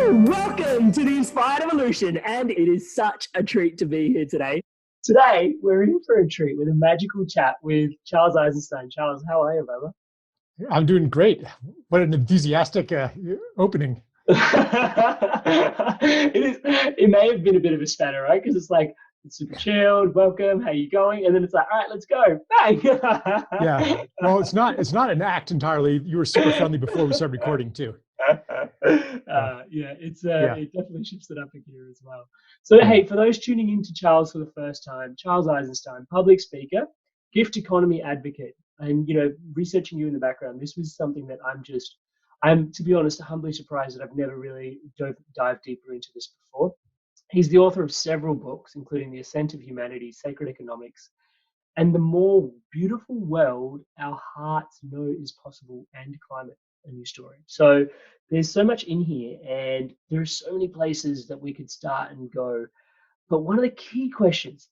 Welcome to the Inspired Evolution, and it is such a treat to be here today. Today, we're in for a treat with a magical chat with Charles Eisenstein. Charles, how are you, brother? I'm doing great. What an enthusiastic opening. It may have been a bit of a spanner, right? Because it's like, it's super chilled, welcome, how you going? And then it's like, all right, let's go. Bang! Yeah. Well, it's not an act entirely. You were super friendly before we started recording too. Yeah, Yeah. it definitely shifts it up a gear as well. So, Yeah. hey, for those tuning in to Charles for the first time, Charles Eisenstein, public speaker, gift economy advocate, and researching you in the background, this was something that I'm to be honest, humbly surprised that I've never really dived deeper into this before. He's the author of several books, including The Ascent of Humanity, Sacred Economics, and The More Beautiful World Our Hearts Know Is Possible, and Climate, a New Story. So there's so much in here, and there are so many places that we could start and go. But one of the key questions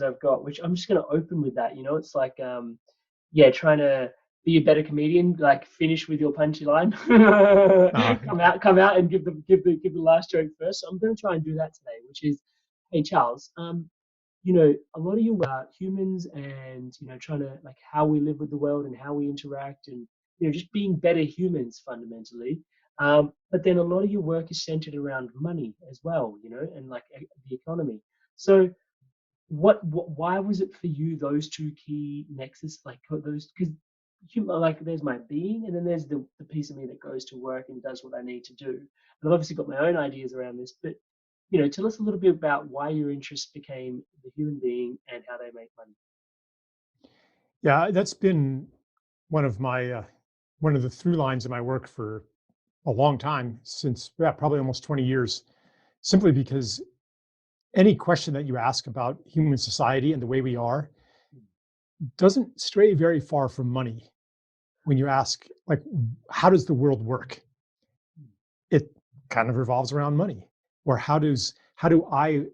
I've got, which I'm just going to open with that, it's like, yeah, trying to be a better comedian, like finish with your punchy line. Uh, come out and give the last joke first. So I'm going to try and do that today, which is, hey Charles, a lot of you are humans, and trying to, like, how we live with the world and how we interact, and just being better humans fundamentally. But then a lot of your work is centered around money as well, and like the economy. So why was it for you those two key nexus, like those? Because like, there's my being, and then there's the piece of me that goes to work and does what I need to do. And I've obviously got my own ideas around this, but tell us a little bit about why your interest became the human being and how they make money. yeah, that's been one of my one of the through lines in my work for a long time, since probably almost 20 years, simply because any question that you ask about human society and the way we are doesn't stray very far from money. When you ask, like, how does the world work? It kind of revolves around money. Or how do I,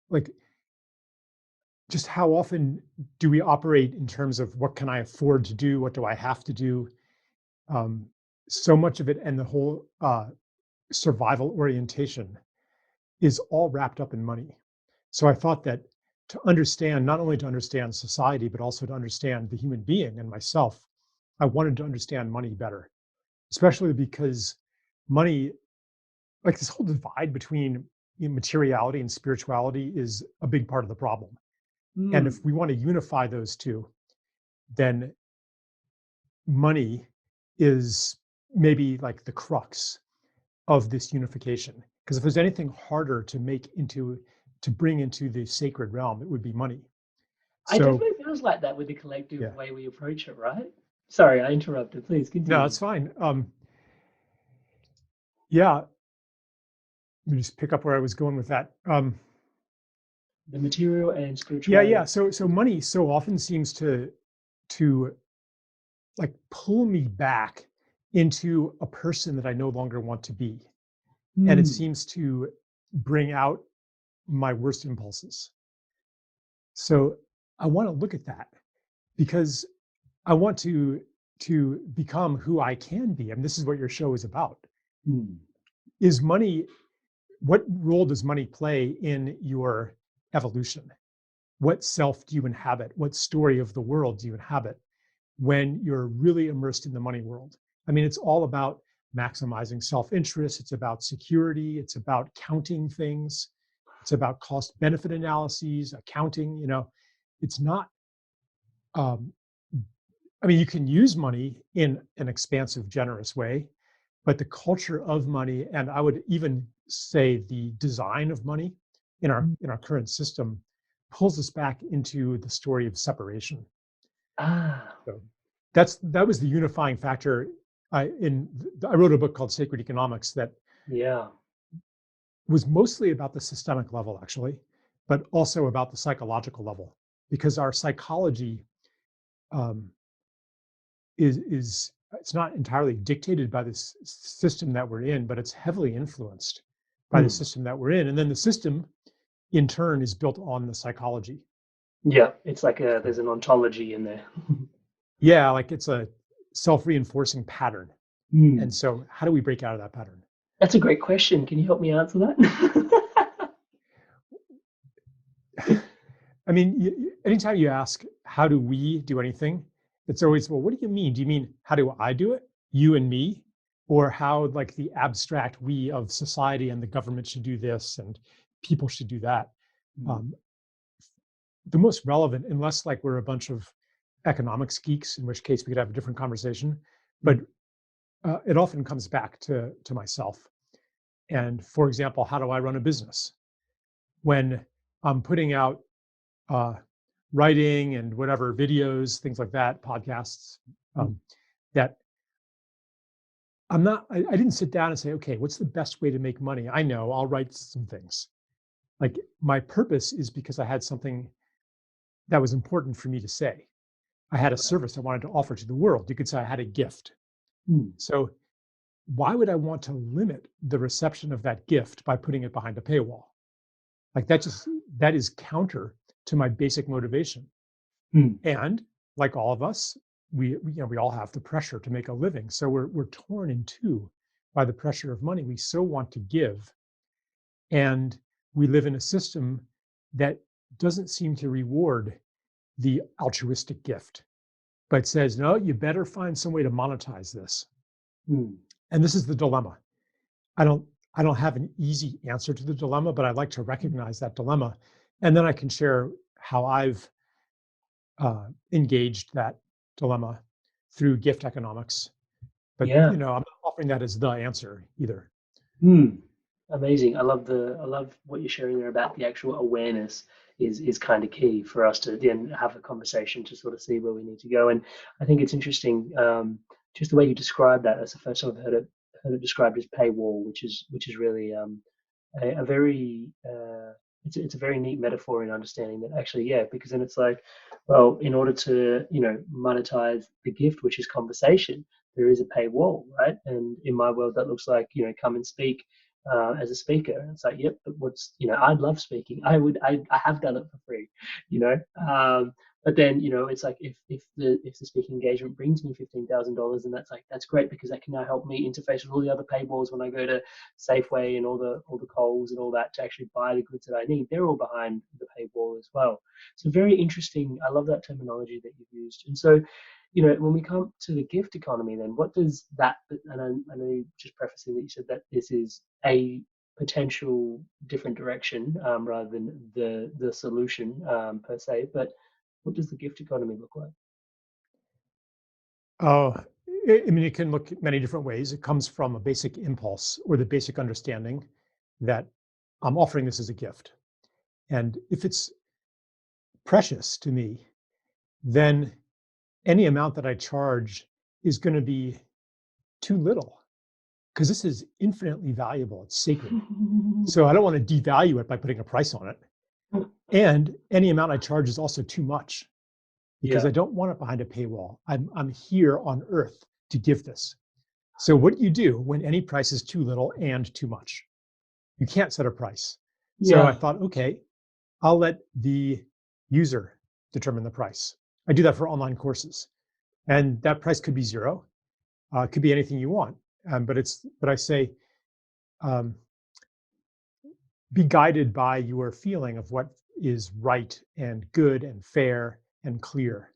like, just how often do we operate in terms of what can I afford to do? What do I have to do? Um, so much of it, and the whole survival orientation is all wrapped up in money. So I thought that to understand, not only to understand society, but also to understand the human being and myself, I wanted to understand money better, especially because money, like, this whole divide between materiality and spirituality, is a big part of the problem. And Mm, if we want to unify those two, then money is maybe like the crux of this unification. Because if there's anything harder to bring into the sacred realm, it would be money. I So definitely feels like that with the collective yeah, way we approach it, right? Sorry, I interrupted. Please no, continue. that's fine. Yeah, let me just pick up where I was going with that. The material and Yeah. spirituality. So money so often seems to like pull me back into a person that I no longer want to be. And it Mm, seems to bring out my worst impulses. So I want to look at that because I want to become who I can be. I mean, this is what your show is about. mm. Is money, what role does money play in your evolution? What self do you inhabit? What story of the world do you inhabit when you're really immersed in the money world? I mean, it's all about maximizing self-interest. It's about security. It's about counting things. It's about cost benefit analyses, accounting. It's not, um, I mean, you can use money in an expansive, generous way, but the culture of money, and I would even say the design of money in our current system, pulls us back into the story of separation. Ah, So that was the unifying factor. I wrote a book called Sacred Economics that yeah. was mostly about the systemic level, actually, but also about the psychological level, because our psychology um, is it's not entirely dictated by this system that we're in, but it's heavily influenced by the Mm. system that we're in, and then the system in turn is built on the psychology. Yeah, it's like So, there's an ontology in there. yeah, like, it's a self-reinforcing pattern. And Mm. so how do we break out of that pattern? That's a great question. Can you help me answer that? I mean, anytime you ask, how do we do anything? It's always, well, what do you mean? Do you mean, how do I do it? You and me? Or how, like, the abstract we of society and the government should do this and people should do that? Hmm. Um, the most relevant, unless like we're a bunch of economics geeks, in which case we could have a different conversation, but Hmm. it often comes back to myself. And for example, how do I run a business? When I'm putting out uh, writing and whatever videos, things like that, podcasts, Hmm. um, that I'm not, I didn't sit down and say, okay, what's the best way to make money? I know I'll write some things. Like, my purpose is because I had something that was important for me to say. I had a service I wanted to offer to the world. You could say I had a gift. Hmm. So why would I want to limit the reception of that gift by putting it behind a paywall? Like, that is counter to my basic motivation. Hmm. And like all of us, we all have the pressure to make a living. So we're torn in two by the pressure of money. We so want to give, and we live in a system that doesn't seem to reward the altruistic gift, but says, no, you better find some way to monetize this. Hmm. And this is the dilemma. I don't I don't have an easy answer to the dilemma, but I'd like to recognize that dilemma, and then I can share how I've engaged that dilemma through gift economics. But Yeah. I'm not offering that as the answer either. Hmm. Amazing. I love what you're sharing there about the actual awareness is kind of key for us to then have a conversation to sort of see where we need to go. And I think it's interesting, just the way you describe that. That's the first time I've heard it described as paywall, which is really a very it's a very neat metaphor in understanding that actually, yeah, because then it's like, well, in order to monetize the gift, which is conversation, there is a paywall, right? And in my world that looks like, come and speak as a speaker. And it's like, yep, but what's, I'd love speaking. I have done it for free, you know. But then, it's like if the speaking engagement brings me $15,000, and that's great because that can now help me interface with all the other paywalls when I go to Safeway and all the Coles and all that to actually buy the goods that I need. They're all behind the paywall as well. So very interesting. I love that terminology that you've used. And so, when we come to the gift economy, then what does that? And I know you just prefacing that you said that this is a potential different direction rather than the solution per se. But what does the gift economy look like? Oh, I mean, it can look many different ways. It comes from a basic impulse or the basic understanding that I'm offering this as a gift. And if it's precious to me, then any amount that I charge is going to be too little because this is infinitely valuable. It's sacred. So I don't want to devalue it by putting a price on it. And any amount I charge is also too much because Yeah. I don't want it behind a paywall. I'm here on earth to give this. So what do you do when any price is too little and too much? You can't set a price. So I Yeah. thought, okay, I'll let the user determine the price. I do that for online courses, and that price could be zero. It could be anything you want. But I say, um, be guided by your feeling of what is right and good and fair and clear,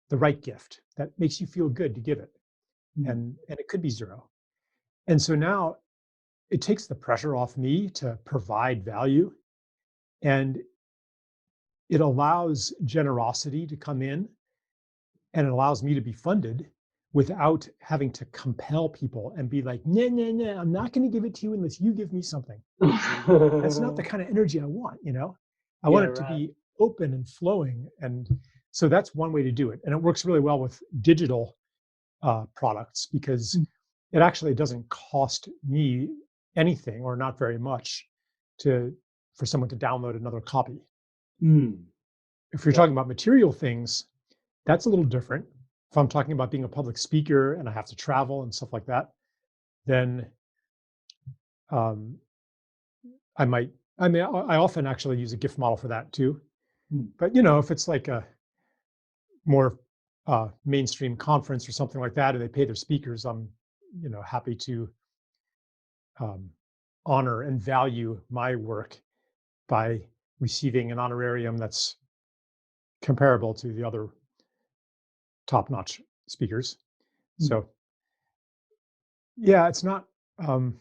the right gift that makes you feel good to give it. Mm. And it could be zero. And so now it takes the pressure off me to provide value, and it allows generosity to come in, and it allows me to be funded without having to compel people and be like, nah, nah, nah, I'm not going to give it to you unless you give me something. That's not the kind of energy I want. I Yeah. want it to Right. be open and flowing. And so that's one way to do it. And it works really well with digital products because Mm. it actually doesn't cost me anything or not very much to for someone to download another copy. Mm. If you're Yeah. talking about material things, that's a little different. If I'm talking about being a public speaker and I have to travel and stuff like that, then um, I might. I mean, I often actually use a gift model for that too. Mm. But if it's like a more mainstream conference or something like that, and they pay their speakers, I'm happy to um, honor and value my work by receiving an honorarium that's comparable to the other top-notch speakers. Mm. So yeah, it's not, I'm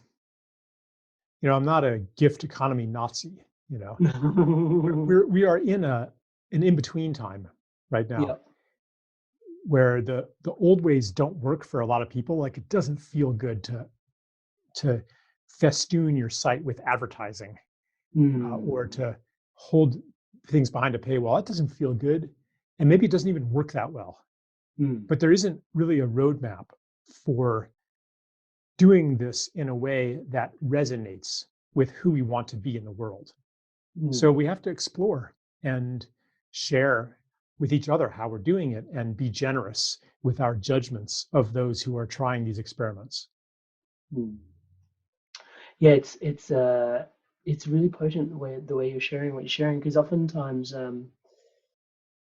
not a gift economy Nazi, you know. We are in an in-between time right now Yeah. where the old ways don't work for a lot of people. Like it doesn't feel good to festoon your site with advertising or Mm. to hold things behind a paywall. It doesn't feel good, and maybe it doesn't even work that well. Mm. But there isn't really a roadmap for doing this in a way that resonates with who we want to be in the world. So Mm. we have to explore and share with each other how we're doing it and be generous with our judgments of those who are trying these experiments. Mm. Yeah, it's really potent the way you're sharing what you're sharing, because oftentimes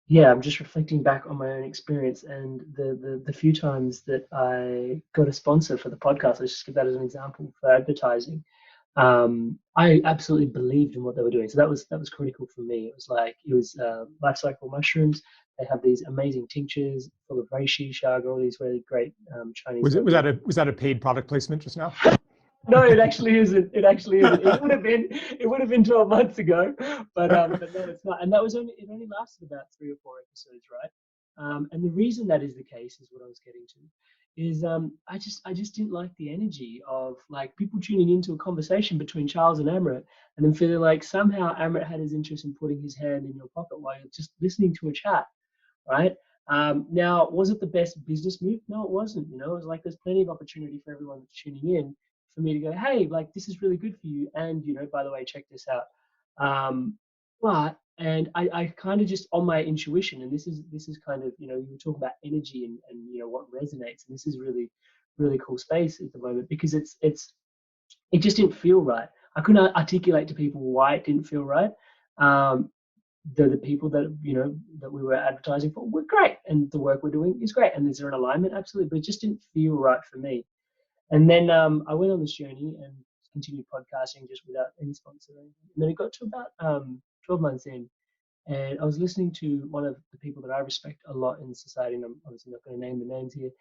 yeah, I'm just reflecting back on my own experience and the few times that I got a sponsor for the podcast. Let's just give that as an example for advertising. I absolutely believed in what they were doing, so that was critical for me. It was like it was life cycle mushrooms. They have these amazing tinctures full of reishi, chaga, all these really great Chinese Was it herbs. was that a paid product placement just now? No, it actually isn't. It actually isn't. It would have been. It would have been 12 months ago, but no, it's not. And that was only. It only lasted about 3 or 4 episodes, right? And the reason that is the case is what I was getting to, is I just didn't like the energy of like people tuning into a conversation between Charles and Amrit, and then feeling like somehow Amrit had his interest in putting his hand in your pocket while you're just listening to a chat, right? Now, was it the best business move? No, it wasn't. It was like there's plenty of opportunity for everyone that's tuning in for me to go, hey, like this is really good for you, and by the way, check this out. And I kind of just on my intuition, and this is kind of you were talking about energy and what resonates, and this is really really cool space at the moment because it just didn't feel right. I couldn't articulate to people why it didn't feel right. Um, the people that we were advertising for were great, and the work we're doing is great, and is there an alignment? Absolutely, but it just didn't feel right for me. And then I went on this journey and continued podcasting just without any sponsor or anything. And then it got to about 12 months in, and I was listening to one of the people that I respect a lot in society, and I'm obviously not going to name the names here.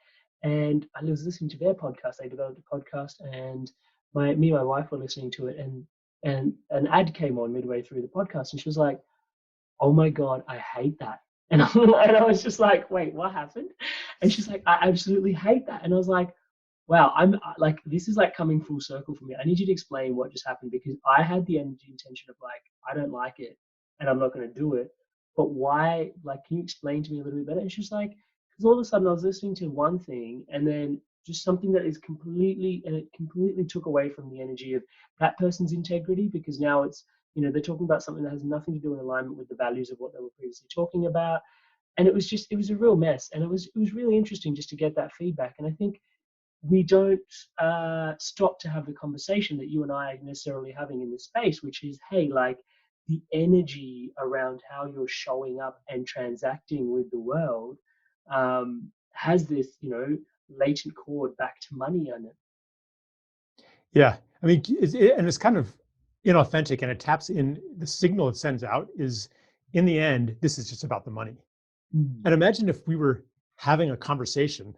And I was listening to their podcast. They developed a podcast, and me and my wife were listening to it, and an ad came on midway through the podcast, and she was like, oh my God, I hate that. And I was just like, wait, what happened? And she's like, I absolutely hate that. And I was like, wow, I'm like, this is like coming full circle for me. I need you to explain what just happened because I had the energy intention of like, I don't like it and I'm not going to do it. But why? Like, can you explain to me a little bit better? And she's like, because all of a sudden I was listening to one thing and then just something that is completely, and it completely took away from the energy of that person's integrity because now it's, they're talking about something that has nothing to do in alignment with the values of what they were previously talking about. And it was a real mess. And it was really interesting just to get that feedback. And I think we don't stop to have the conversation that you and I are necessarily having in this space, which is, hey, like the energy around how you're showing up and transacting with the world has this, latent cord back to money on it. Yeah, I mean, and it's kind of inauthentic, and it taps in the signal it sends out is, in the end, this is just about the money. Mm. And imagine if we were having a conversation,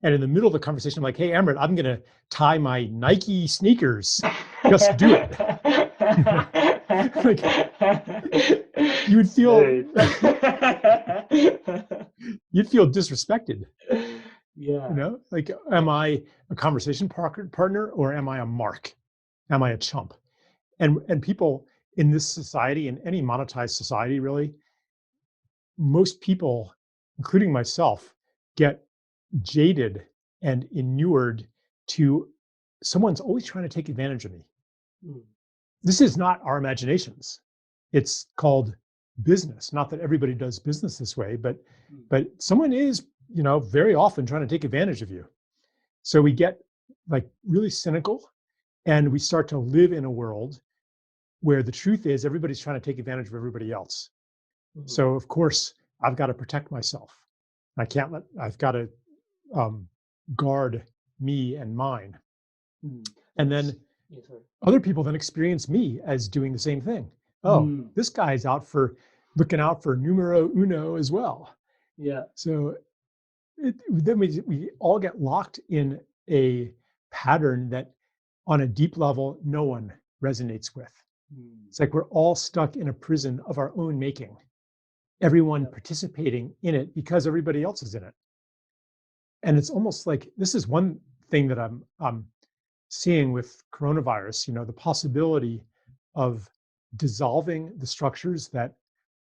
and in the middle of the conversation, I'm like, "Hey, Amrit, I'm going to tie my Nike sneakers. Just do it." Like, you would feel Dude. you'd feel disrespected. Yeah. Like, am I a conversation partner or am I a mark? Am I a chump? And people in this society, in any monetized society, really, most people, including myself, get jaded and inured to someone's always trying to take advantage of me. Mm. This is not our imaginations. It's called business. Not that everybody does business this way, but Mm. someone is, very often trying to take advantage of you. So we get like really cynical and we start to live in a world where the truth is everybody's trying to take advantage of everybody else. Mm. So of course I've got to protect myself. I've got to guard me and mine. Mm. And then Yeah, sorry. Other people then experience me as doing the same thing. Oh, Mm, this guy's looking out for numero uno as well. yeah. So then we all get locked in a pattern that on a deep level, no one resonates with. Mm, It's like we're all stuck in a prison of our own making, everyone yeah. participating in it because everybody else is in it. And it's almost like this is one thing that I'm seeing with coronavirus, the possibility of dissolving the structures that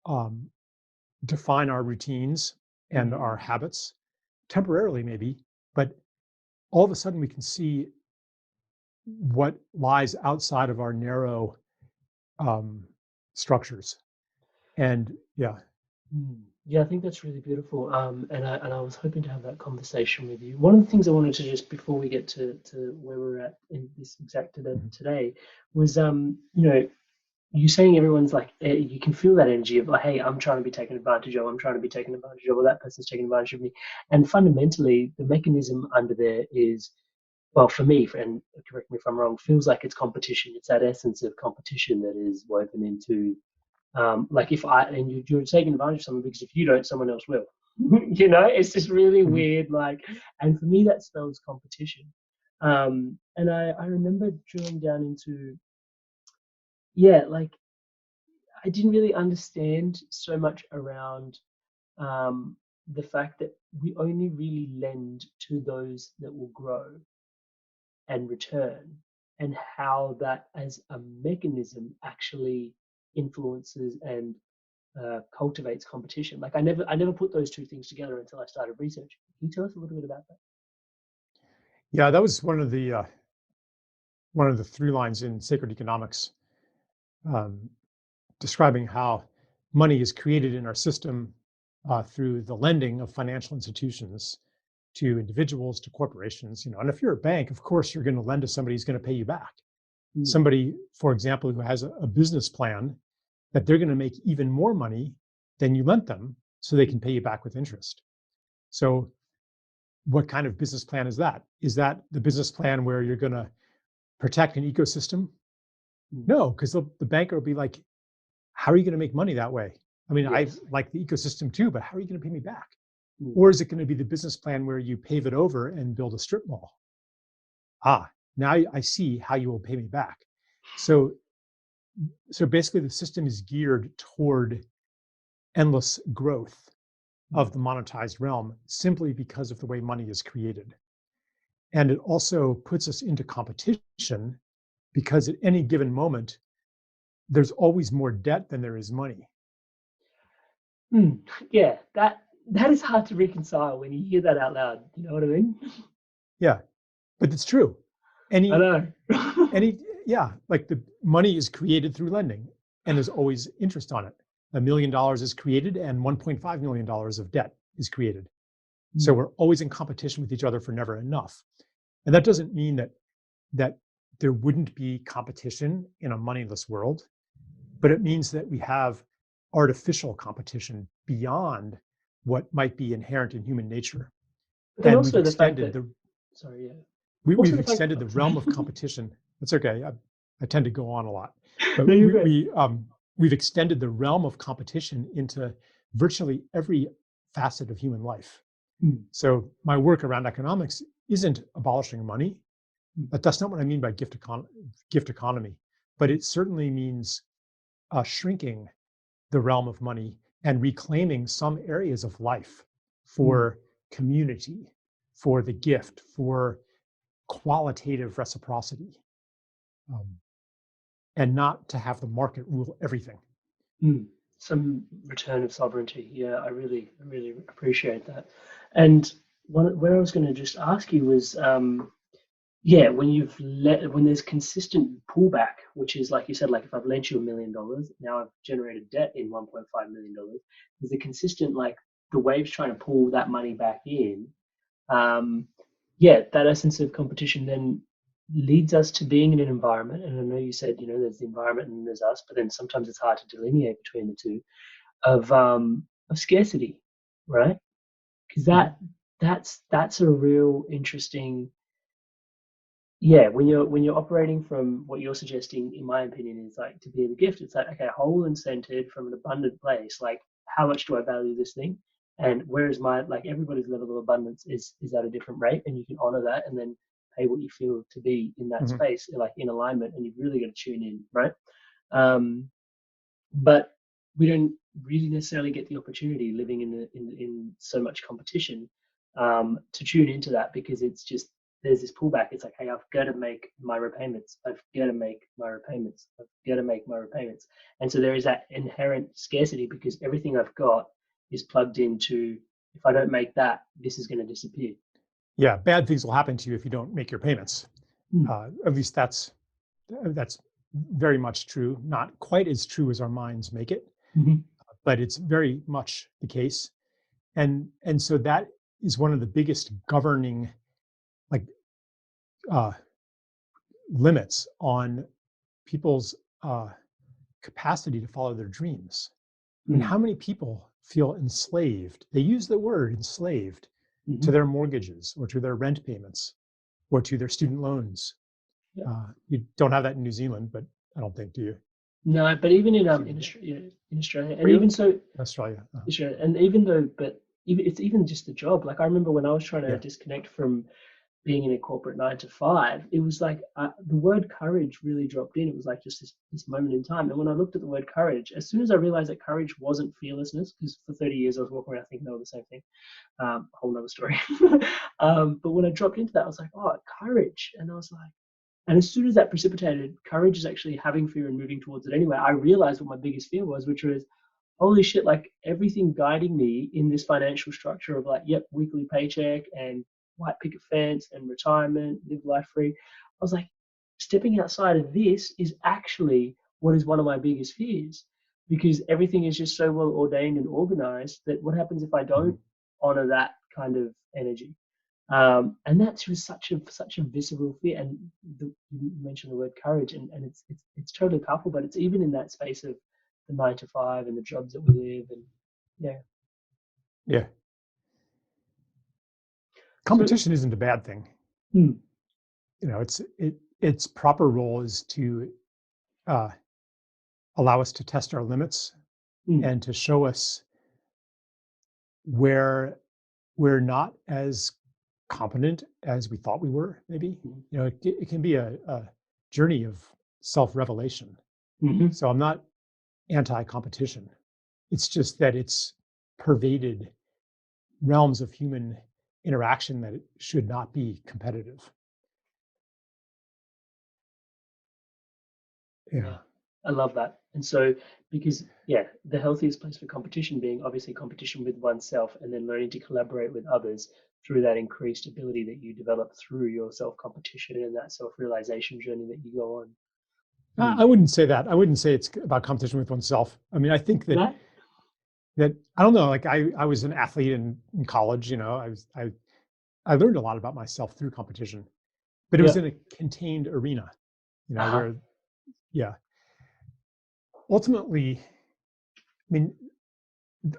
um, define our routines and our Mm, habits temporarily, maybe, but all of a sudden we can see what lies outside of our narrow um, structures. And yeah. mm. Yeah, I think that's really beautiful. And I was hoping to have that conversation with you. One of the things I wanted to just before we get to where we're at in this exact Mhm. today was you saying everyone's like you can feel that energy of like, hey, I'm trying to be taken advantage of, I'm trying to be taken advantage of, or that person's taking advantage of me. And fundamentally, the mechanism under there is, well, for me, and correct me if I'm wrong, feels like it's competition. It's that essence of competition that is woven into, like if I and you're taking advantage of someone because if you don't, someone else will. It's just really Mhm. weird. Like, and for me, that spells competition. And I remember drilling down into, yeah, like I didn't really understand so much around um, the fact that we only really lend to those that will grow and return, and how that as a mechanism actually influences and cultivates competition. Like I never put those two things together until I started researching. Can you tell us a little bit about that? Yeah, that was one of the through lines in sacred economics, um, describing how money is created in our system through the lending of financial institutions to individuals, to corporations. And if you're a bank, of course, you're going to lend to somebody who's going to pay you back. Mm, Somebody, for example, who has a business plan that they're going to make even more money than you lent them so they mm, can pay you back with interest. So, what kind of business plan is that? Is that the business plan where you're going to protect an ecosystem? mm. No, because the banker will be like, how are you going to make money that way? I mean, I Yes. like the ecosystem too, but how are you going to pay me back? Mm, Or is it going to be the business plan where you pave it over and build a strip mall? Ah, now I see how you will pay me back. So, so basically, the system is geared toward endless growth mm, of the monetized realm simply because of the way money is created. And it also puts us into competition because at any given moment, there's always more debt than there is money. mm. Yeah, that is hard to reconcile when you hear that out loud. You know what I mean? Yeah, but it's true. I Any know. yeah, like the money is created through lending and there's always interest on it. $1 million is created and $1.5 million of debt is created. So Mm, we're always in competition with each other for never enough. And that doesn't mean that there wouldn't be competition in a moneyless world, but it means that we have artificial competition beyond what might be inherent in human nature. but then And we've also the fact extended that, the sorry, yeah. we, Also we've the fact, extended oh, the sorry. realm of competition. That's okay. I tend to go on a lot, but No, you're great. we've extended the realm of competition into virtually every facet of human life. Mm, So my work around economics isn't abolishing money. mm, But that's not what I mean by gift economy. But mm, it certainly means shrinking the realm of money and reclaiming some areas of life mm. for community, for the gift, for qualitative reciprocity, um, and not to have the market rule everything. Mm, some return of sovereignty. Yeah, I really appreciate that. And where I was going to just ask you was, yeah, when there's consistent pullback, which is like you said, like if I've lent you $1 million, now I've generated debt in $1.5 million. There's a consistent like the waves trying to pull that money back in. Um, yeah, that essence of competition then leads us to being in an environment. And I know you said, there's the environment and there's us, but then sometimes it's hard to delineate between the two of scarcity, right? Because Mhm. that's a real interesting yeah, when you're operating from what you're suggesting, in my opinion, is like to be the gift. It's like, okay, whole and centered from an abundant place. Like, how much do I value this thing? And where is my, like, everybody's level of abundance is at a different rate, and you can honor that and then pay what you feel to be in that Hmm. space, like in alignment. And you've really got to tune in, right? Um, but we don't really necessarily get the opportunity living in so much competition, to tune into that, because it's just, there's this pullback. It's like, hey, I've got to make my repayments. I've got to make my repayments. I've got to make my repayments. And so there is that inherent scarcity, because everything I've got is plugged into, if I don't make that, this is going to disappear. Yeah, bad things will happen to you if you don't make your payments. Mm. At least that's very much true. Not quite as true as our minds make it, Mhm. but it's very much the case. And so that is one of the biggest governing, like, uh, limits on people's capacity to follow their dreams. I mean, Mm. how many people feel enslaved? They use the word enslaved to Mhm. their mortgages or to their rent payments or to their student loans. Yeah. You don't have that in New Zealand, but I don't think, do you? No, but even in Presumably. Australia, and Really? even so, Australia. sure. And even though, but even, it's even just the job. Like, I remember when I was trying to Yeah. disconnect from being in a corporate 9 to 5, it was like, the word courage really dropped in. It was like just this moment in time. And when I looked at the word courage, as soon as I realized that courage wasn't fearlessness, because for 30 years I was walking around thinking they were the same thing, whole nother story. But when I dropped into that, I was like, oh, courage. And I was like, and as soon as that precipitated, courage is actually having fear and moving towards it anyway. I realized what my biggest fear was, which was, holy shit, like everything guiding me in this financial structure of like, yep, weekly paycheck and white picket fence and retirement, live life free. I was like, stepping outside of this is actually what is one of my biggest fears, because everything is just so well ordained and organized that what happens if I Mhm. don't honor that kind of energy? And that's just such a visceral fear. And you mentioned the word courage, and it's totally powerful. But it's even in that space of the 9 to 5 and the jobs that we live, and yeah. Yeah. So, Competition isn't a bad thing. hmm, Its proper role is to uh, allow us to test our limits hmm, and to show us where we're not as competent as we thought we were, maybe. hmm, It can be a journey of self-revelation. hmm, So I'm not anti-competition. It's just that it's pervaded realms of human interaction that it should not be competitive. yeah, Yeah. I love that. And so, because yeah, the healthiest place for competition being obviously competition with oneself, and then learning to collaborate with others through that increased ability that you develop through your self competition and that self realization journey that you go on. Hmm. I wouldn't say that. I wouldn't say it's about competition with oneself. I mean, I think that No? that I don't know. Like I was an athlete in college. I learned a lot about myself through competition, but it was Yeah. in a contained arena. Uh-huh. Where, yeah. Ultimately, I mean,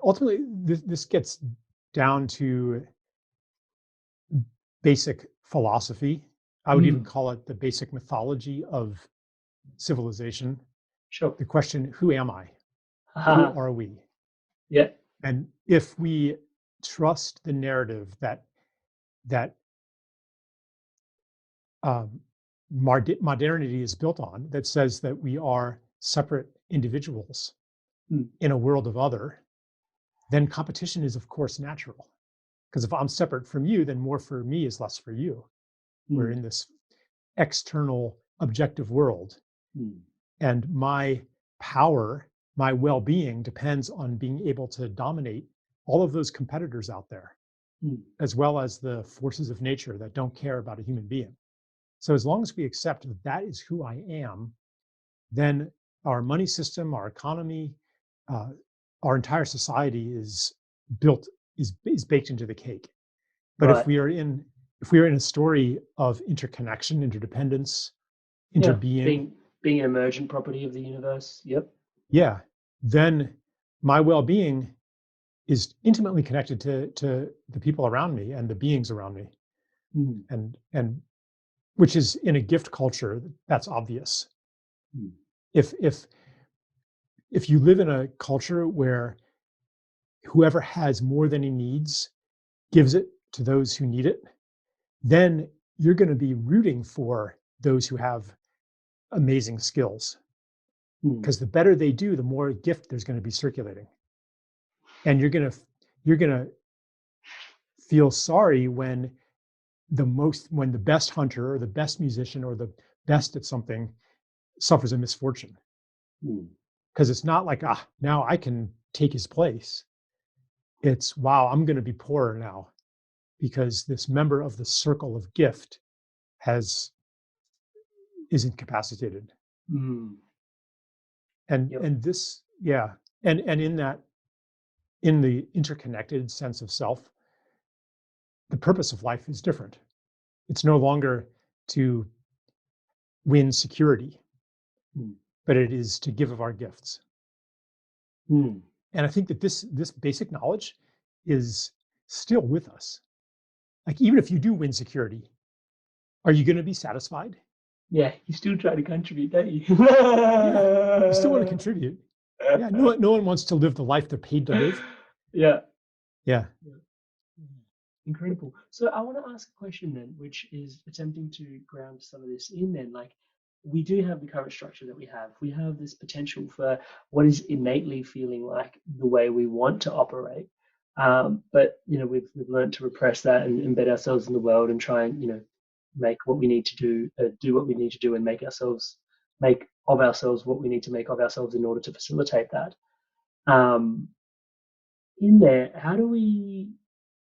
ultimately, this gets down to basic philosophy. I would even Mm, call it the basic mythology of civilization. sure. The question: Who am I? Who Uh-huh. are we? Yeah. And if we trust the narrative that um, modernity is built on, that says that we are separate individuals Mm, in a world of other, then competition is, of course, natural. Because if I'm separate from you, then more for me is less for you. We're mm, in this external objective world, mm, and my power, my well-being depends on being able to dominate all of those competitors out there, mm, as well as the forces of nature that don't care about a human being. So as long as we accept that that is who I am, then our money system, our economy, uh, our entire society is built is baked into the cake. But right. if we are in a story of interconnection, interdependence, Yeah. interbeing, Being an emergent property of the universe. Yep. yeah, then my well-being is intimately connected to the people around me and the beings around me. Mm, And which is in a gift culture, that's obvious. Mm. If if if you live in a culture where whoever has more than he needs gives it to those who need it, then you're going to be rooting for those who have amazing skills, Mm. because the better they do, the more gift there's going to be circulating. And you're going to feel sorry when the best hunter or the best musician or the best at something suffers a misfortune, Mm. because it's not like, now I can take his place. It's, wow, I'm going to be poorer now because this member of the circle of gift has is incapacitated. Mm. Yep. And this, yeah, and in that, in the interconnected sense of self, the purpose of life is different. It's no longer to win security, Mm. but it is to give of our gifts. Mm. And I think that this basic knowledge is still with us. Like, even if you do win security, are you going to be satisfied? Yeah, you still try to contribute, don't you? Yeah, you still want to contribute. Yeah, no one wants to live the life they're paid to live. Yeah. Yeah, Yeah. Incredible. So I want to ask a question then, which is attempting to ground some of this in then. Like, we do have the current structure that we have. We have this potential for what is innately feeling like the way we want to operate. But we've learned to repress that and embed ourselves in the world and try and make what we need to do what we need to do, and make of ourselves what we need to make of ourselves in order to facilitate that. Um, in there, how do we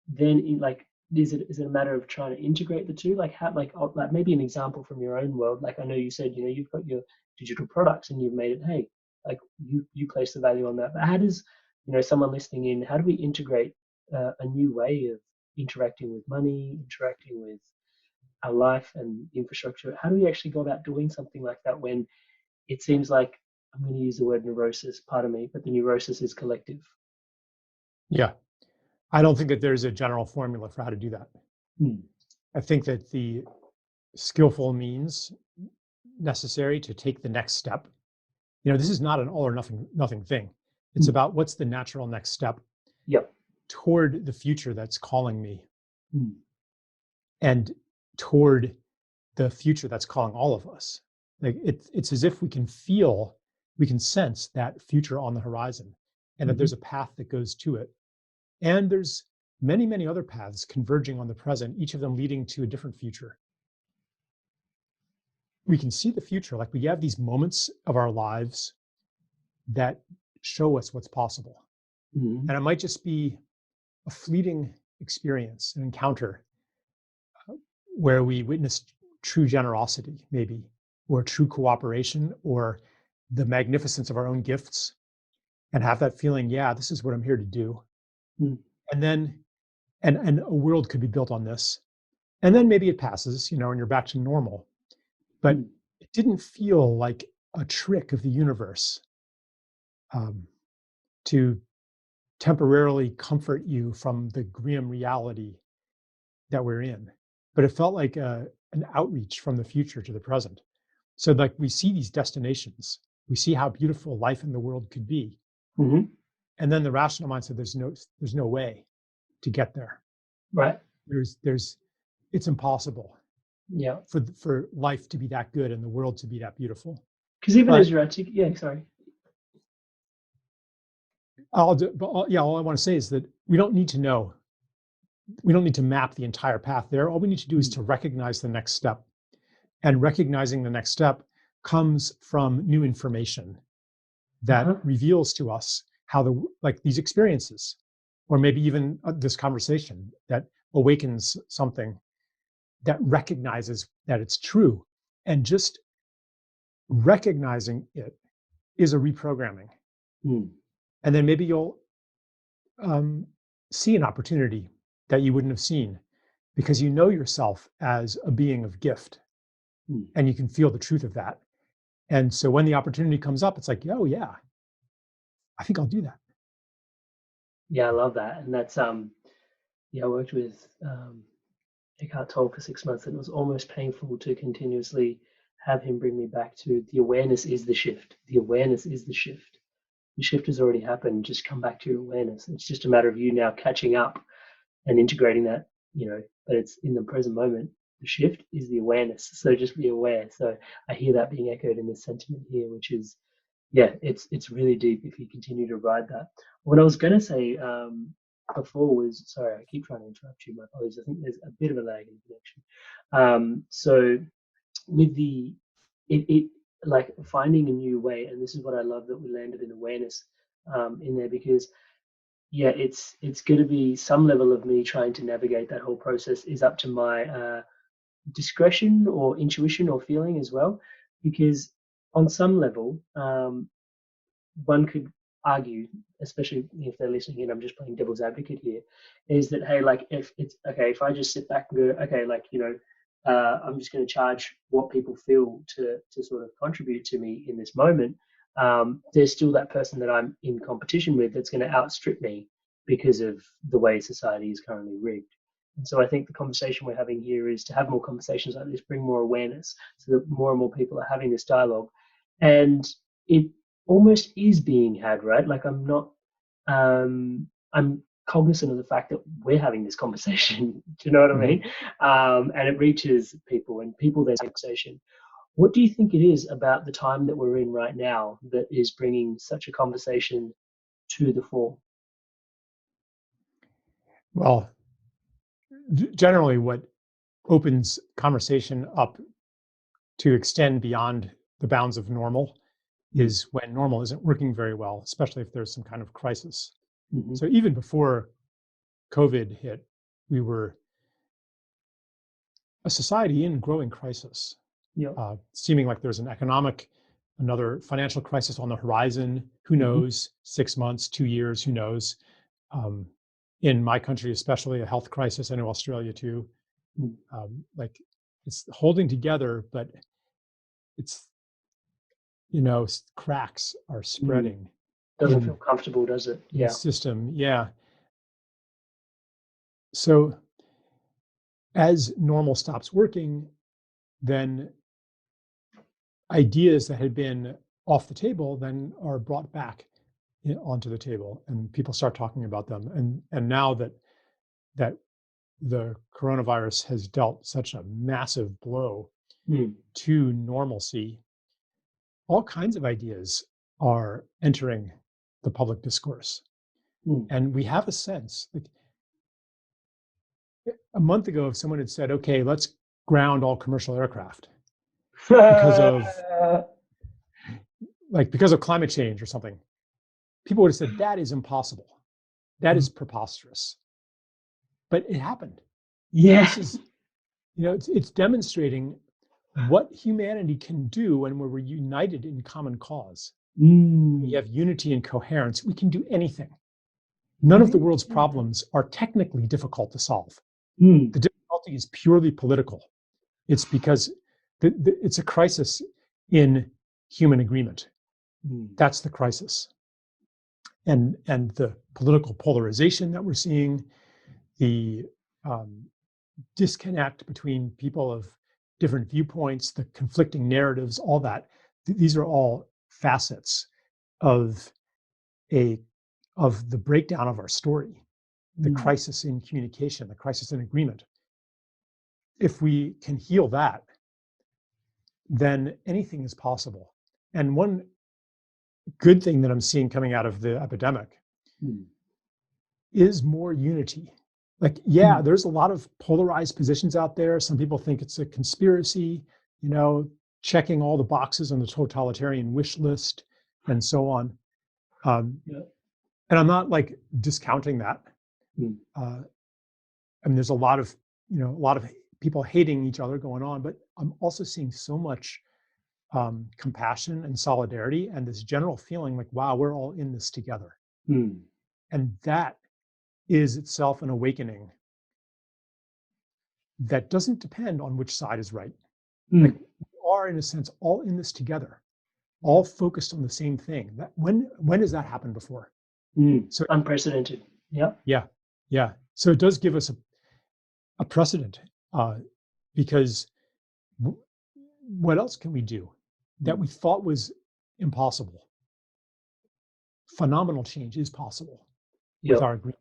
then like is it a matter of trying to integrate the two, like how like maybe an example from your own world, like I know you said you've got your digital products and you've made it, hey, like you place the value on that, but how does someone listening in, how do we integrate a new way of interacting with money, interacting with our life and infrastructure? How do we actually go about doing something like that when it seems like, I'm going to use the word neurosis, pardon me, but the neurosis is collective? yeah. I don't think that there's a general formula for how to do that. Hmm. I think that the skillful means necessary to take the next step. This is not an all or nothing thing. It's Hmm. about what's the natural next step Yep. toward the future that's calling me, Hmm. and toward the future that's calling all of us. Like, it's as if we can sense that future on the horizon, and that Hmm. there's a path that goes to it. And there's many, many other paths converging on the present, each of them leading to a different future. We can see the future, like we have these moments of our lives that show us what's possible. Hmm. And it might just be a fleeting experience, an encounter, where we witness true generosity, maybe, or true cooperation, or the magnificence of our own gifts, and have that feeling, yeah, this is what I'm here to do. Hmm. And then, and a world could be built on this. And then maybe it passes, and you're back to normal. But Hmm. it didn't feel like a trick of the universe, um, to temporarily comfort you from the grim reality that we're in. But it felt like an outreach from the future to the present. So, like, we see these destinations, we see how beautiful life in the world could be, Hmm. and then the rational mind said, there's no way to get there. Right. There's it's impossible Yeah. for life to be that good and the world to be that beautiful. Because even But as you're yeah, sorry. all I want to say is that we don't need to know. We don't need to map the entire path there. All we need to do is Hmm. to recognize the next step. And recognizing the next step comes from new information that Uh-huh. reveals to us how like these experiences, or maybe even this conversation that awakens something that recognizes that it's true. And just recognizing it is a reprogramming. Hmm. And then maybe you'll um, see an opportunity that you wouldn't have seen, because you know yourself as a being of gift, Hmm. and you can feel the truth of that. And so when the opportunity comes up, it's like, oh yeah, I think I'll do that. Yeah, I love that. And that's yeah, I worked with Eckhart Tolle for 6 months, and it was almost painful to continuously have him bring me back to the awareness is the shift. The awareness is the shift. The shift has already happened. Just come back to your awareness. It's just a matter of you now catching up and integrating that, but it's in the present moment. The shift is the awareness. So just be aware. So I hear that being echoed in this sentiment here, which is, yeah, it's really deep if you continue to ride that. What I was going to say before was, sorry, I keep trying to interrupt you. My apologies. I think there's a bit of a lag in connection. So with it like finding a new way, and this is what I love that we landed in awareness in there, because yeah, it's going to be some level of me trying to navigate that whole process is up to my discretion or intuition or feeling as well, because on some level, one could argue, especially if they're listening in, I'm just playing devil's advocate here, is that, hey, like if it's okay, if I just sit back and go, okay, like, I'm just going to charge what people feel to sort of contribute to me in this moment, there's still that person that I'm in competition with that's going to outstrip me because of the way society is currently rigged. And so I think the conversation we're having here is to have more conversations like this, bring more awareness so that more and more people are having this dialogue. And it almost is being had, right? Like I'm cognizant of the fact that we're having this conversation. Do you know what I mean? And it reaches people, and people there's conversation. What do you think it is about the time that we're in right now that is bringing such a conversation to the fore? Well, generally, what opens conversation up to extend beyond the bounds of normal is when normal isn't working very well, especially if there's some kind of crisis. Mm-hmm. So even before COVID hit, we were a society in growing crisis, Yep. seeming like there's another financial crisis on the horizon. Who Mm-hmm. knows? 6 months, 2 years, who knows? In my country, especially a health crisis. I know Australia too. Like it's holding together, but it's, cracks are spreading Doesn't feel comfortable, does it? in Yeah. the system. Yeah. So as normal stops working, then ideas that had been off the table then are brought back onto the table, and people start talking about them. And now that the coronavirus has dealt such a massive blow to normalcy, all kinds of ideas are entering the public discourse. And we have a sense, like a month ago, if someone had said, okay, let's ground all commercial aircraft because of climate change or something, people would have said, that is impossible. That is preposterous. But it happened. Yeah. This is, it's demonstrating what humanity can do when we're united in common cause. We have unity and coherence. We can do anything. None of the world's problems are technically difficult to solve. The difficulty is purely political. It's because it's a crisis in human agreement. That's the crisis. And the political polarization that we're seeing, the disconnect between people of different viewpoints, the conflicting narratives, all that, these are all facets of the breakdown of our story, the crisis in communication, the crisis in agreement. If we can heal that, then anything is possible. And one good thing that I'm seeing coming out of the epidemic is more unity. Like, yeah, there's a lot of polarized positions out there. Some people think it's a conspiracy, checking all the boxes on the totalitarian wish list and so on. And I'm not like discounting that. I mean, there's a lot of people hating each other going on, but I'm also seeing so much compassion and solidarity and this general feeling like, wow, we're all in this together. And that is itself an awakening that doesn't depend on which side is right. Like, we are, in a sense, all in this together, all focused on the same thing. That when has that happened before? So unprecedented. Yeah. Yeah. So it does give us a precedent. uh, because what else can we do that we thought was impossible? Phenomenal change is possible with Yep. our agreement.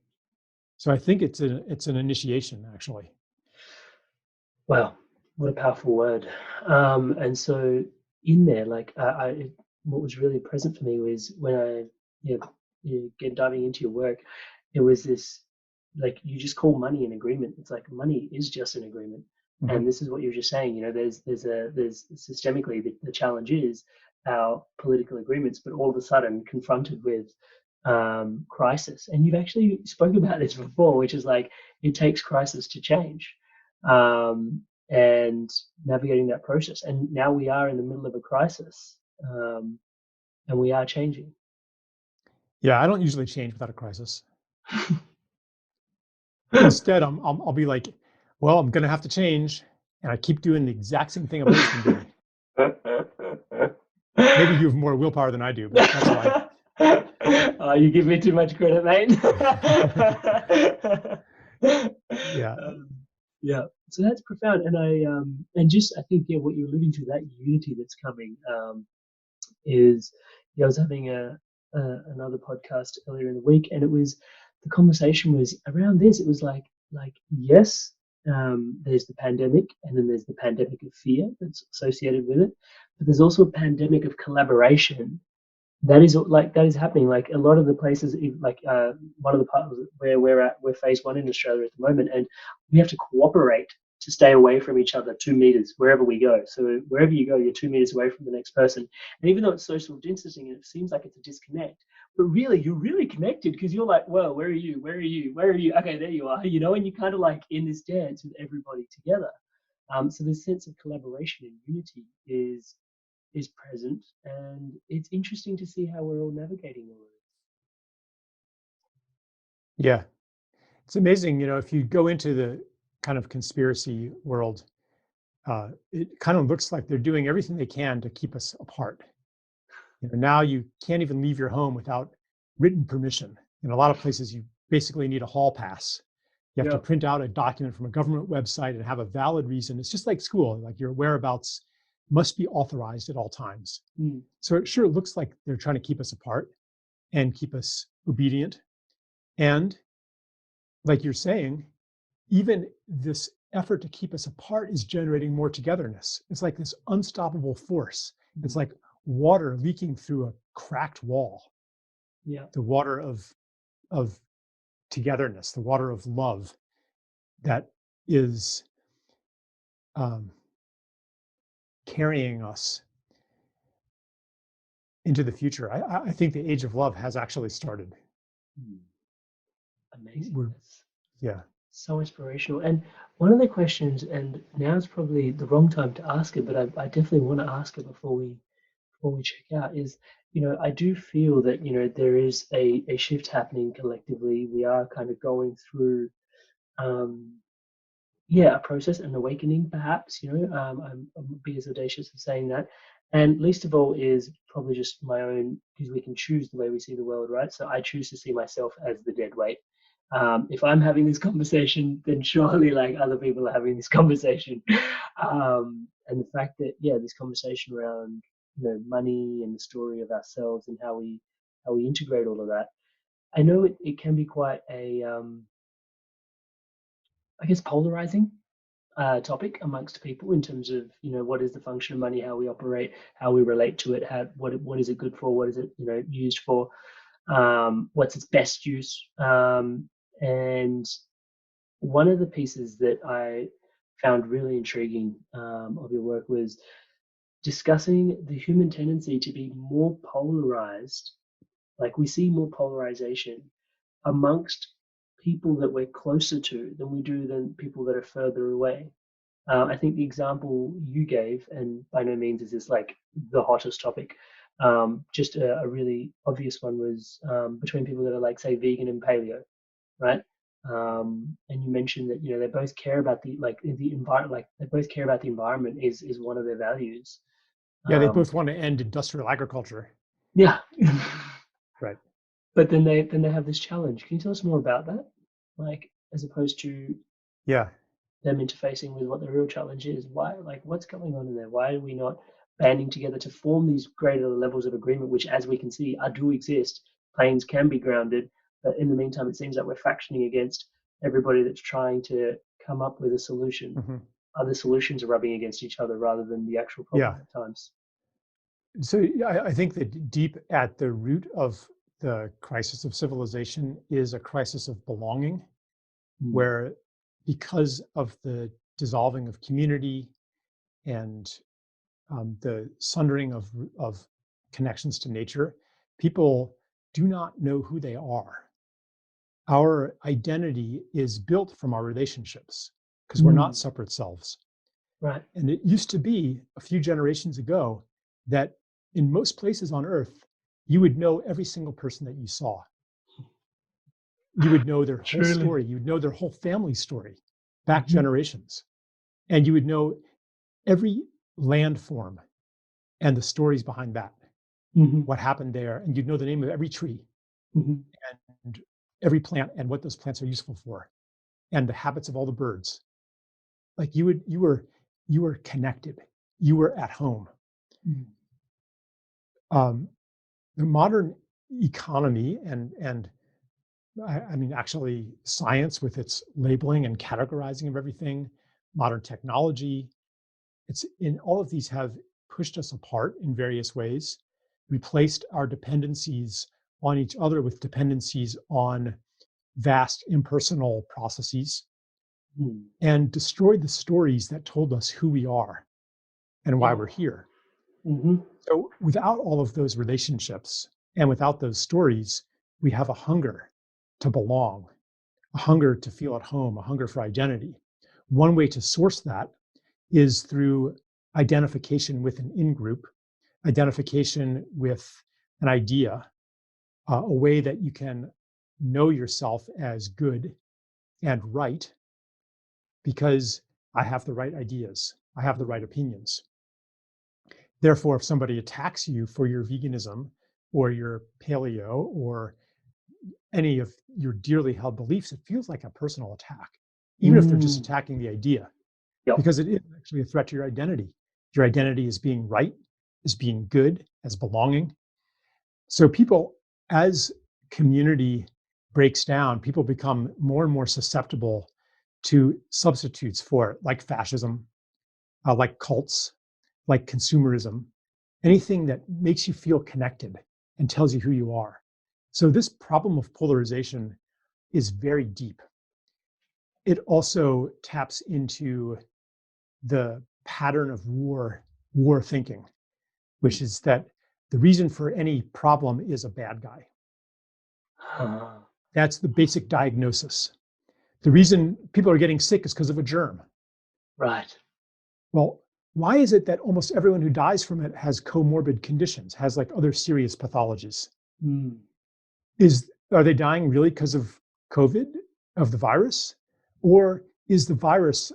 So I think it's an initiation, actually. Wow, what a powerful word. And so in there, like what was really present for me was when you get diving into your work, it was this like you just call money an agreement. It's like money is just an agreement, Mhm. and this is what you're just saying. There's systemically the challenge is our political agreements, but all of a sudden confronted with crisis, and you've actually spoken about this before, which is like it takes crisis to change. Um, and navigating that process. And now we are in the middle of a crisis, and we are changing. Yeah, I don't usually change without a crisis. Instead, I'll be like, well, I'm going to have to change. And I keep doing the exact same thing I've always been doing. Maybe you have more willpower than I do, but that's how I. Oh, you give me too much credit, mate. Yeah. Yeah, so that's profound, and and just I think what you're alluding to, that unity that's coming, is I was having another podcast earlier in the week, and it was the conversation was around this. It was like yes, there's the pandemic, and then there's the pandemic of fear that's associated with it, but there's also a pandemic of collaboration that is happening. Like a lot of the places, like one of the parts where we're at, we're phase one in Australia at the moment, and we have to cooperate to stay away from each other 2 meters wherever we go. So wherever you go, you're 2 meters away from the next person. And even though it's social distancing and it seems like it's a disconnect, but really you're really connected because you're like, well, where are you? Where are you? Where are you? Okay, there you are. And you're kind of like in this dance with everybody together. So this sense of collaboration and unity is present, and it's interesting to see how we're all navigating all of Yeah. It's amazing, if you go into the kind of conspiracy world, it kind of looks like they're doing everything they can to keep us apart. Now you can't even leave your home without written permission. In a lot of places, you basically need a hall pass. You have to this. print out a document from a government website and have a valid reason. It's just like school, like your whereabouts must be authorized at all times. Yeah. So it sure looks like they're trying to keep us apart and keep us obedient. And like you're saying, even this effort to keep us apart is generating more togetherness. It's like this unstoppable force. It's like water leaking through a cracked wall, Yeah. the water of togetherness, the water of love that is um, carrying us into the future. I think the age of love has actually started. Amazing. We're, That's yeah. so inspirational. And one of the questions, and now is probably the wrong time to ask it, but I definitely want to ask it before we check out, is I do feel that there is a shift happening collectively. We are kind of going through um, a process, an awakening, perhaps. I'm be as audacious as saying that. And least of all is probably just my own, because we can choose the way we see the world, right? So I choose to see myself as the dead weight. If I'm having this conversation, then surely like other people are having this conversation. And the fact that this conversation around money and the story of ourselves and how we integrate all of that. I know it can be quite a I guess polarizing topic amongst people in terms of what is the function of money, how we operate, how we relate to it, what is it good for, what is it used for, what's its best use, and one of the pieces that I found really intriguing of your work was discussing the human tendency to be more polarized. Like we see more polarization amongst people that we're closer to than we do than people that are further away. I think the example you gave, and by no means is this like the hottest topic, just a really obvious one was between people that are like say vegan and paleo, right? And you mentioned that they both care about the environment, like they both care about the environment is one of their values. Yeah, they Um, both want to end industrial agriculture. yeah, Right. but then they have this challenge. Can you tell us more about that? Like as opposed to Yeah. them interfacing with what the real challenge is. Why, like, what's going on in there? Why are we not banding together to form these greater levels of agreement, which, as we can see, do exist? Planes can be grounded, but in the meantime, it seems like we're factioning against everybody that's trying to come up with a solution. Hmm. Other solutions are rubbing against each other rather than the actual problem Yeah. at times. So I think that deep at the root of the crisis of civilization is a crisis of belonging, Mm. where because of the dissolving of community and the sundering of connections to nature, people do not know who they are. Our identity is built from our relationships because we're not Mm. separate selves. Right. And it used to be a few generations ago that in most places on earth, you would know every single person that you saw. You would know their whole Truly. story. You would know their whole family story back Mm-hmm. generations. And you would know every landform and the stories behind that, Mm-hmm. what happened there. And you'd know the name of every tree Mm-hmm. and every plant and what those plants are useful for and the habits of all the birds. Like you were connected. You were at home. Mm-hmm. Um, the modern economy and I mean actually science with its labeling and categorizing of everything, modern technology, it's in all of these have pushed us apart in various ways, replaced our dependencies on each other with dependencies on vast impersonal processes, Mm. and destroyed the stories that told us who we are and why Yeah. we're here. Mm-hmm. So without all of those relationships and without those stories, we have a hunger to belong, a hunger to feel at home, a hunger for identity. One way to source that is through identification with an in-group, identification with an idea, a way that you can know yourself as good and right because I have the right ideas, I have the right opinions. Therefore, if somebody attacks you for your veganism or your paleo or any of your dearly held beliefs, it feels like a personal attack, even if they're just Mm. attacking the idea, Yep. because it is actually a threat to your identity. Your identity is being right, as being good, as belonging. So people, as community breaks down, people become more and more susceptible to substitutes for it, like fascism, like cults, like consumerism, anything that makes you feel connected and tells you who you are. So this problem of polarization is very deep. It also taps into the pattern of war thinking, which is that the reason for any problem is a bad guy. Ah. That's the basic diagnosis. The reason people are getting sick is because of a germ. Right. Well, why is it that almost everyone who dies from it has comorbid conditions, has like other serious pathologies? Mm. Are they dying really because of COVID, of the virus? Or is the virus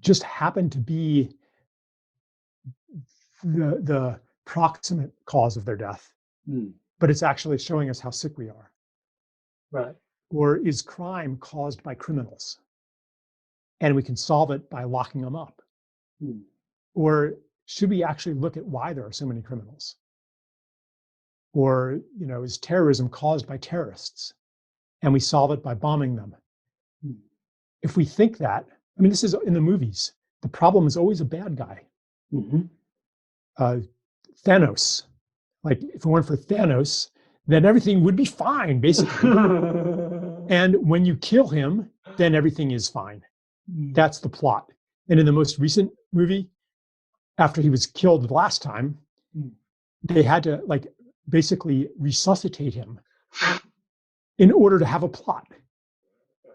just happen to be the proximate cause of their death, Mm. but it's actually showing us how sick we are? Right. Or is crime caused by criminals and we can solve it by locking them up? Mm. Or should we actually look at why there are so many criminals? Or, is terrorism caused by terrorists and we solve it by bombing them? Mm. If we think that, I mean, this is in the movies, the problem is always a bad guy. Mm-hmm. Uh, Thanos, like if it weren't for Thanos, then everything would be fine, basically. And when you kill him, then everything is fine. Mm. That's the plot. And in the most recent movie, after he was killed the last time, Mm. they had to like basically resuscitate him in order to have a plot.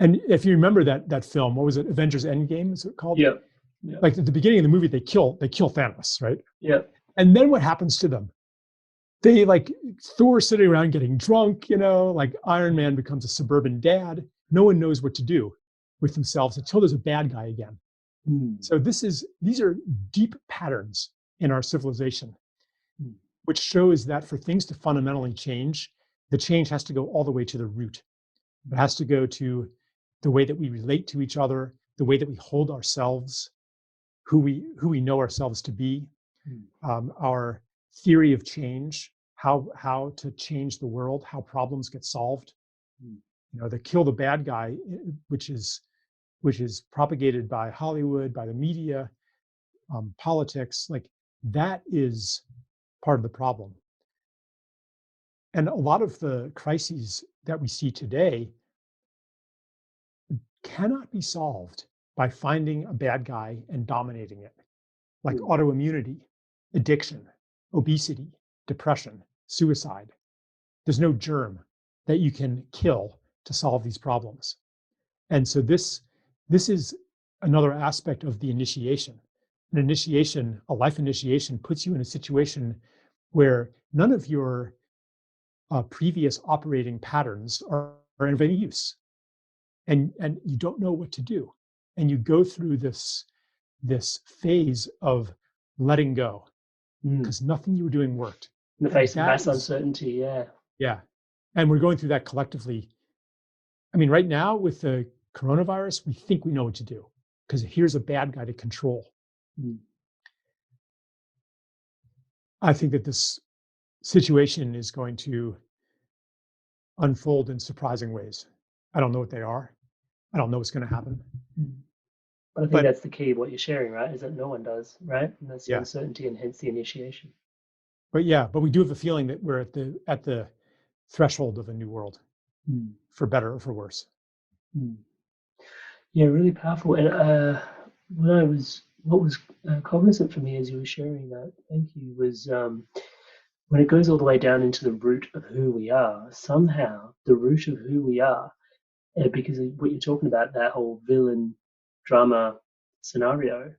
And if you remember that film, what was it? Avengers Endgame, is it called? Yep. Yep. Like at the beginning of the movie, they kill Thanos, right? Yep. And then what happens to them? They like Thor sitting around getting drunk, like Iron Man becomes a suburban dad. No one knows what to do with themselves until there's a bad guy again. Mm. So these are deep patterns in our civilization, Mm. which shows that for things to fundamentally change, the change has to go all the way to the root. It has to go to the way that we relate to each other, the way that we hold ourselves, who we know ourselves to be, our theory of change, how to change the world, how problems get solved. The kill the bad guy, which is propagated by Hollywood, by the media, politics, like that is part of the problem. And a lot of the crises that we see today cannot be solved by finding a bad guy and dominating it, like autoimmunity, addiction, obesity, depression, suicide. There's no germ that you can kill to solve these problems. And so this is another aspect of the initiation. An initiation, a life initiation, puts you in a situation where none of your previous operating patterns are of any use, and you don't know what to do, and you go through this phase of letting go because nothing you were doing worked. In the face of mass uncertainty, yeah, and we're going through that collectively. I mean, right now with the coronavirus, we think we know what to do because here's a bad guy to control. I think that this situation is going to unfold in surprising ways. I don't know what they are. I don't know what's going to happen. But I think that's the key of what you're sharing, right? Is that no one does, right? And that's the Yeah. uncertainty and hence the initiation. But we do have a feeling that we're at the threshold of a new world, for better or for worse. Yeah, really powerful. And what was cognizant for me as you were sharing that, thank you, was when it goes all the way down into the root of who we are, somehow the root of who we are, because of what you're talking about, that whole villain drama scenario,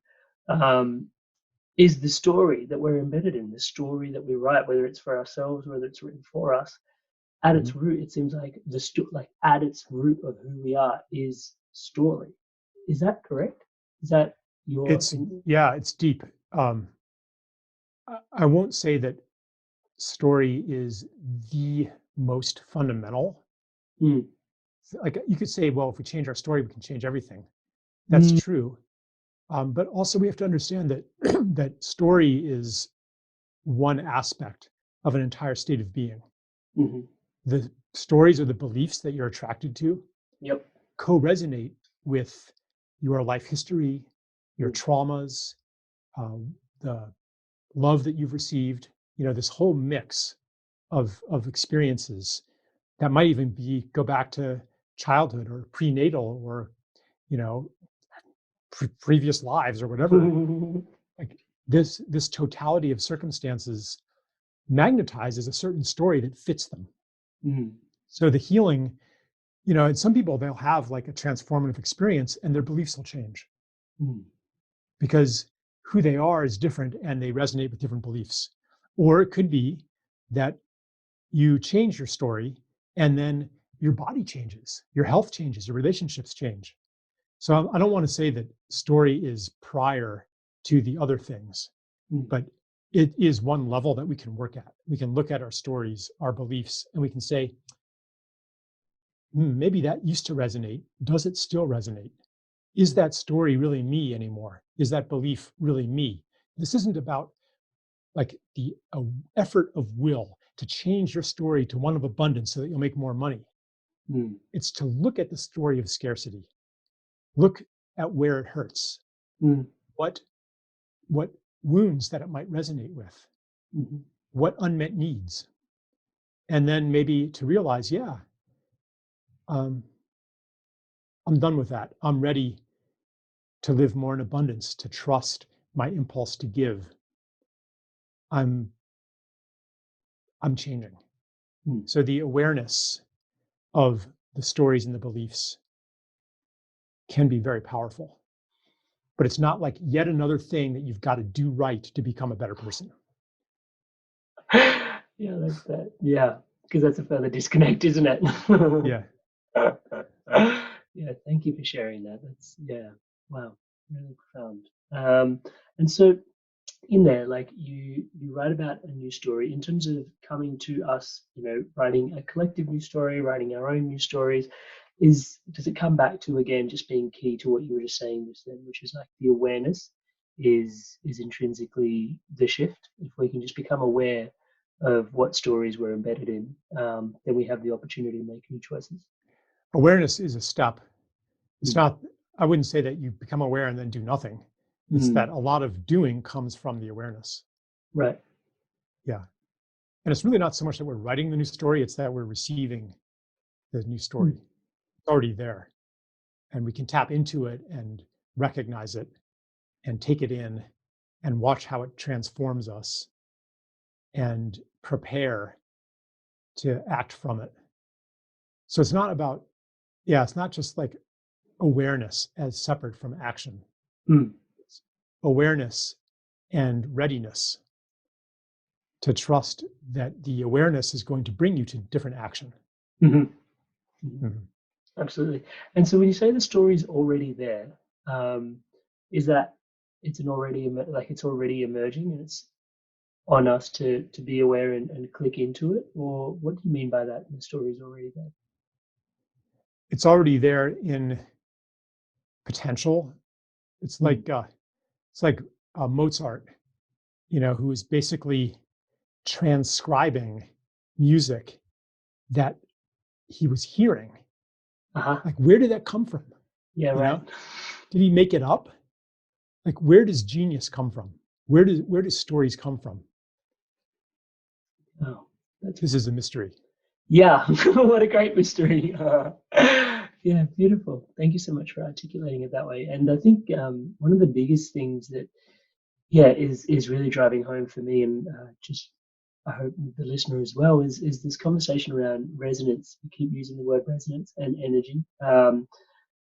is the story that we're embedded in, the story that we write, whether it's for ourselves, whether it's written for us. At its root, it seems like at its root of who we are is story. Is that correct? Is that your? It's deep. I won't say that story is the most fundamental. Like you could say, well, if we change our story, we can change everything. That's true. But also we have to understand that that story is one aspect of an entire state of being. The stories or the beliefs that you're attracted to co-resonate with your life history, your traumas, the love that you've received, this whole mix of experiences that might even go back to childhood or prenatal or, previous lives or whatever. Like this totality of circumstances magnetizes a certain story that fits them. So the healing, and some people, they'll have like a transformative experience and their beliefs will change because who they are is different and they resonate with different beliefs. Or it could be that you change your story and then your body changes, your health changes, your relationships change. So I don't want to say that story is prior to the other things, but it is one level that we can work at. We can look at our stories, our beliefs, and we can say, maybe that used to resonate. Does it still resonate? Is that story really me anymore? Is that belief really me? This isn't about like the effort of will to change your story to one of abundance so that you'll make more money. It's to look at the story of scarcity. Look at where it hurts. What wounds that it might resonate with. What unmet needs. And then maybe to realize, I'm done with that. I'm ready to live more in abundance, to trust my impulse to give. I'm changing. So the awareness of the stories and the beliefs can be very powerful. But it's not like yet another thing that you've got to do right to become a better person. Yeah, like that. Yeah, because that's a further disconnect, isn't it? Yeah. Yeah, thank you for sharing that. That's wow, really profound. And so in there, like you write about a new story in terms of coming to us, writing a collective new story, writing our own new stories. does it come back to, again, just being key to what you were just saying just then, which is like the awareness is intrinsically the shift. If we can just become aware of what stories we're embedded in, then we have the opportunity to make new choices. Awareness is a step. It's Mm. not, I wouldn't say that you become aware and then do nothing. It's Mm. that a lot of doing comes from the awareness. Right. Yeah. And it's really not so much that we're writing the new story, it's that we're receiving the new story. Mm. It's already there. And we can tap into it and recognize it and take it in and watch how it transforms us and prepare to act from it. So it's not about, yeah, it's not just like awareness as separate from action. Mm. It's awareness and readiness to trust that the awareness is going to bring you to different action. Mm-hmm. Mm-hmm. Mhm. Absolutely. And so when you say the story's already there, um, is that it's an already like it's already emerging and it's on us to be aware and click into it, or what do you mean by that? The story's already there. It's already there in potential. It's Mm. like Mozart, who is basically transcribing music that he was hearing. Uh-huh. Like, where did that come from? Yeah, You right. know, did he make it up? Like, where does genius come from? Where does stories come from? Oh, that's This is a mystery. yeah. What a great mystery. Yeah, beautiful. Thank you so much for articulating it that way. And I think one of the biggest things that is really driving home for me, and just I hope the listener as well, is this conversation around resonance. We keep using the word resonance and energy.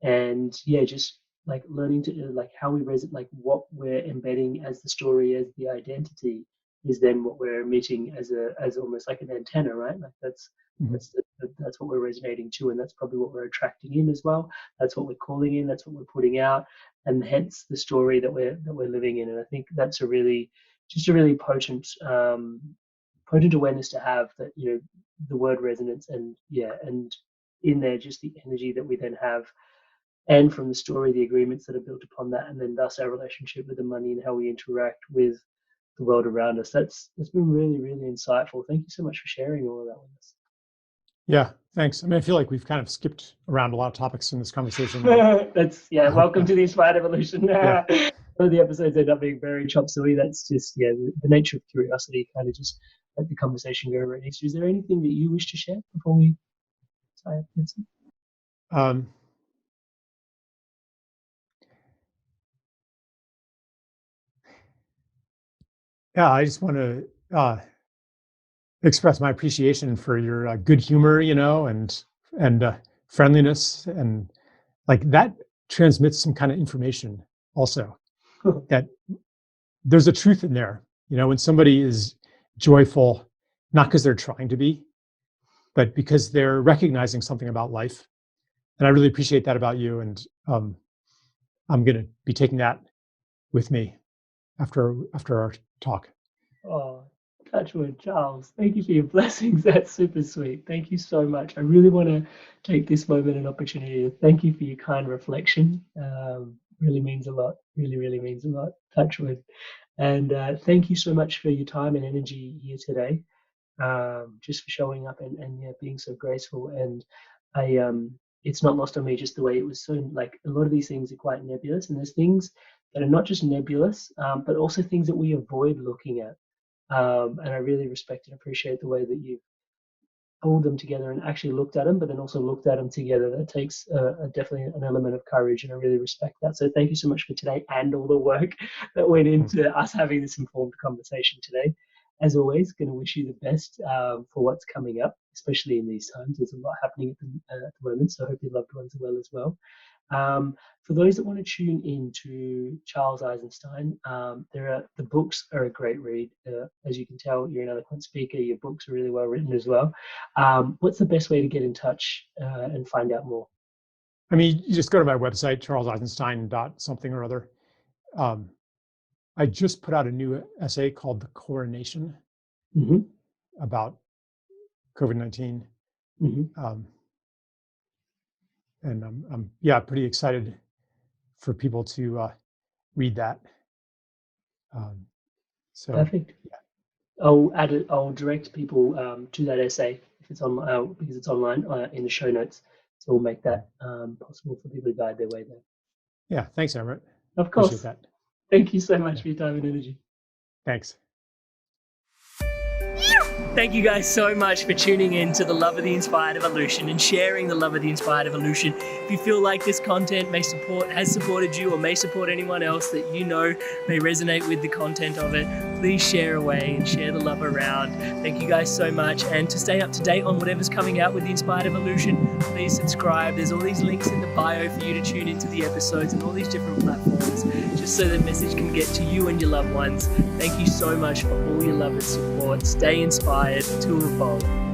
And yeah, just like learning to like how we resonate, like what we're embedding as the story, as the identity, is then what we're emitting as almost like an antenna, right? Like Mhm. that's what we're resonating to, and that's probably what we're attracting in as well. That's what we're calling in, that's what we're putting out, and hence the story that we're living in. And I think that's a really just a really potent awareness to have, that the word resonance, and yeah, and in there just the energy that we then have, and from the story, the agreements that are built upon that, and then thus our relationship with the money and how we interact with the world around us. That's been really, really insightful. Thank you so much for sharing all of that with Yeah, thanks. I mean, I feel like we've kind of skipped around a lot of topics in this conversation, and us. That's yeah. I hope Welcome to the Inspired Evolution. yeah, Some of the episodes end up being very chop suey. That's just the nature of curiosity. Kind of just let the conversation go where it needs to. Is there anything that you wish to share before we tie up? um, yeah. I just want to express my appreciation for your good humor, and friendliness, and like that transmits some kind of information also, that there's a truth in there. When somebody is joyful, not because they're trying to be, but because they're recognizing something about life. And I really appreciate that about you. And I'm going to be taking that with me after our talk. Oh, touch wood, Charles. Thank you for your blessings. That's super sweet. Thank you so much. I really want to take this moment and opportunity to thank you for your kind reflection. Really means a lot. Really, really means a lot. Touch wood. And thank you so much for your time and energy here today. Just for showing up and yeah, being so graceful. And it's not lost on me just the way it was. So like a lot of these things are quite nebulous, and there's things that are not just nebulous, but also things that we avoid looking at. And I really respect and appreciate the way that you've pulled them together and actually looked at them, but then also looked at them together. That takes definitely an element of courage, and I really respect that. So thank you so much for today and all the work that went Mm. into us having this informed conversation today. As always, going to wish you the best for what's coming up, especially in these times. There's a lot happening at the moment, so I hope your loved ones are well as well. For those that want to tune in to Charles Eisenstein, the books are a great read. As you can tell, you're an eloquent speaker. Your books are really well written as well. What's the best way to get in touch and find out more? I mean, you just go to my website, charleseisenstein dot something or other. Um, I just put out a new essay called The Coronation Mm-hmm. about COVID-19. Mm-hmm. Um, and I'm yeah, pretty excited for people to read that. Um, so Perfect. I'll add it. I'll direct people to that essay if it's on because it's online in the show notes. So we'll make mhm. that possible for people to guide their way there. Yeah, thanks, Everett. Of Appreciate course. that. Thank you so much Yeah, for your time and energy. thanks. Thank you guys so much for tuning in to the Love of the Inspired Evolution and sharing the Love of the Inspired Evolution. If you feel like this content has supported you or may support anyone else that you know may resonate with the content of it, please share away and share the love around. Thank you guys so much. And to stay up to date on whatever's coming out with the Inspired Evolution, please subscribe. There's all these links in the bio for you to tune into the episodes and all these different platforms, just so the message can get to you and your loved ones. Thank you so much for all your love and support. Stay inspired to evolve.